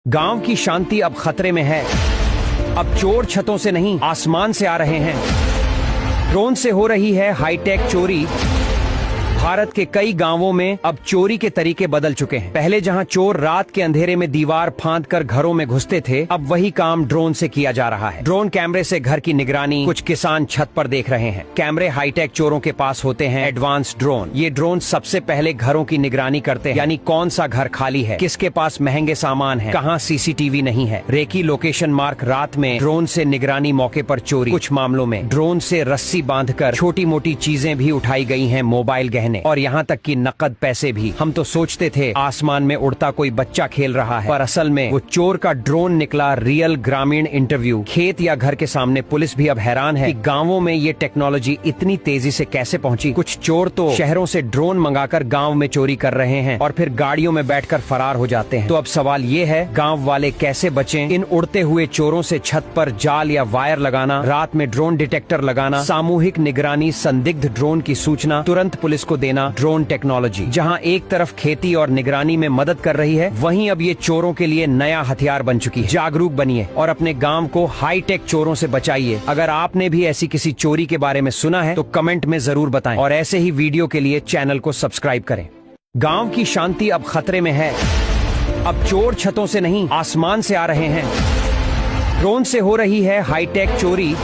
गांव की शांति अब खतरे में है। अब चोर छतों से नहीं आसमान से आ रहे हैं। ड्रोन से हो रही है हाईटेक चोरी। भारत के कई गांवों में अब चोरी के तरीके बदल चुके हैं। पहले जहां चोर रात के अंधेरे में दीवार फांदकर घरों में घुसते थे, अब वही काम ड्रोन से किया जा रहा है। ड्रोन कैमरे से घर की निगरानी कुछ किसान छत पर देख रहे हैं। कैमरे हाईटेक चोरों के पास होते हैं एडवांस ड्रोन। ये ड्रोन सबसे पहले घरों की निगरानी करते हैं, यानी कौन सा घर खाली है, किसके पास महंगे सामान है, कहाँ सीसीटीवी नहीं है। रेकी लोकेशन मार्क रात में ड्रोन से निगरानी मौके पर चोरी। कुछ मामलों में ड्रोन से रस्सी बांधकर छोटी मोटी चीजें भी उठाई गई हैं, मोबाइल, गहने और यहाँ तक कि नकद पैसे भी। हम तो सोचते थे आसमान में उड़ता कोई बच्चा खेल रहा है, पर असल में वो चोर का ड्रोन निकला रियल ग्रामीण इंटरव्यू। खेत या घर के सामने पुलिस भी अब हैरान है कि गांवों में ये टेक्नोलॉजी इतनी तेजी से कैसे पहुंची। कुछ चोर तो शहरों से ड्रोन मंगाकर गांव में चोरी कर रहे हैं और फिर गाड़ियों में बैठकर फरार हो जाते हैं। तो अब सवाल ये है, गाँव वाले कैसे बचें इन उड़ते हुए चोरों से? छत पर जाल या वायर लगाना, रात में ड्रोन डिटेक्टर लगाना, सामूहिक निगरानी, संदिग्ध ड्रोन की सूचना तुरंत पुलिस को देना। ड्रोन टेक्नोलॉजी जहां एक तरफ खेती और निगरानी में मदद कर रही है, वहीं अब ये चोरों के लिए नया हथियार बन चुकी है। जागरूक बनिए और अपने गांव को हाईटेक चोरों से बचाइए। अगर आपने भी ऐसी किसी चोरी के बारे में सुना है तो कमेंट में जरूर बताएं और ऐसे ही वीडियो के लिए चैनल को सब्सक्राइब करें। गांव की शांति अब खतरे में है। अब चोर छतों से नहीं आसमान से आ रहे हैं। ड्रोन से हो रही है हाईटेक चोरी।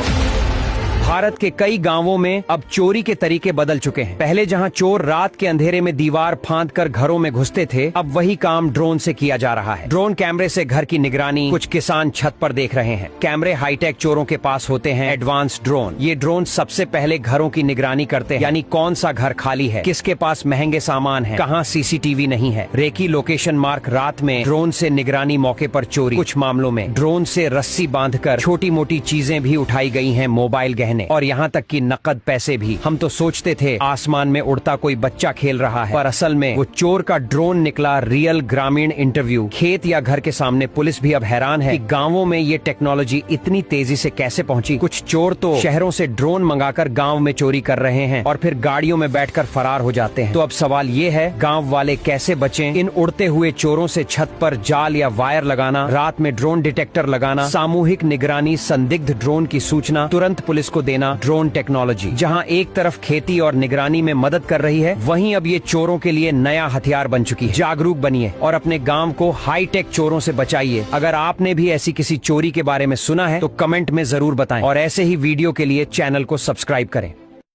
भारत के कई गांवों में अब चोरी के तरीके बदल चुके हैं। पहले जहां चोर रात के अंधेरे में दीवार फांदकर घरों में घुसते थे, अब वही काम ड्रोन से किया जा रहा है। ड्रोन कैमरे से घर की निगरानी कुछ किसान छत पर देख रहे हैं। कैमरे हाईटेक चोरों के पास होते हैं एडवांस ड्रोन। ये ड्रोन सबसे पहले घरों की निगरानी करते हैं, यानी कौन सा घर खाली है, किसके पास महंगे सामान है, कहाँ सीसीटीवी नहीं है। रेकी लोकेशन मार्क रात में ड्रोन से निगरानी मौके पर चोरी। कुछ मामलों में ड्रोन से रस्सी बांधकर छोटी मोटी चीजें भी उठाई गई हैं, मोबाइल, गहने और यहाँ तक कि नकद पैसे भी। हम तो सोचते थे आसमान में उड़ता कोई बच्चा खेल रहा है, पर असल में वो चोर का ड्रोन निकला रियल ग्रामीण इंटरव्यू। खेत या घर के सामने पुलिस भी अब हैरान है कि गांवों में ये टेक्नोलॉजी इतनी तेजी से कैसे पहुंची। कुछ चोर तो शहरों से ड्रोन मंगाकर गांव में चोरी कर रहे हैं और फिर गाड़ियों में बैठकर फरार हो जाते हैं। तो अब सवाल ये है, गाँव वाले कैसे बचें इन उड़ते हुए चोरों से? छत पर जाल या वायर लगाना, रात में ड्रोन डिटेक्टर लगाना, सामूहिक निगरानी, संदिग्ध ड्रोन की सूचना तुरंत पुलिस को देना। ड्रोन टेक्नोलॉजी जहां एक तरफ खेती और निगरानी में मदद कर रही है, वहीं अब ये चोरों के लिए नया हथियार बन चुकी है। जागरूक बनिए और अपने गांव को हाईटेक चोरों से बचाइए। अगर आपने भी ऐसी किसी चोरी के बारे में सुना है तो कमेंट में जरूर बताएं और ऐसे ही वीडियो के लिए चैनल को सब्सक्राइब करें।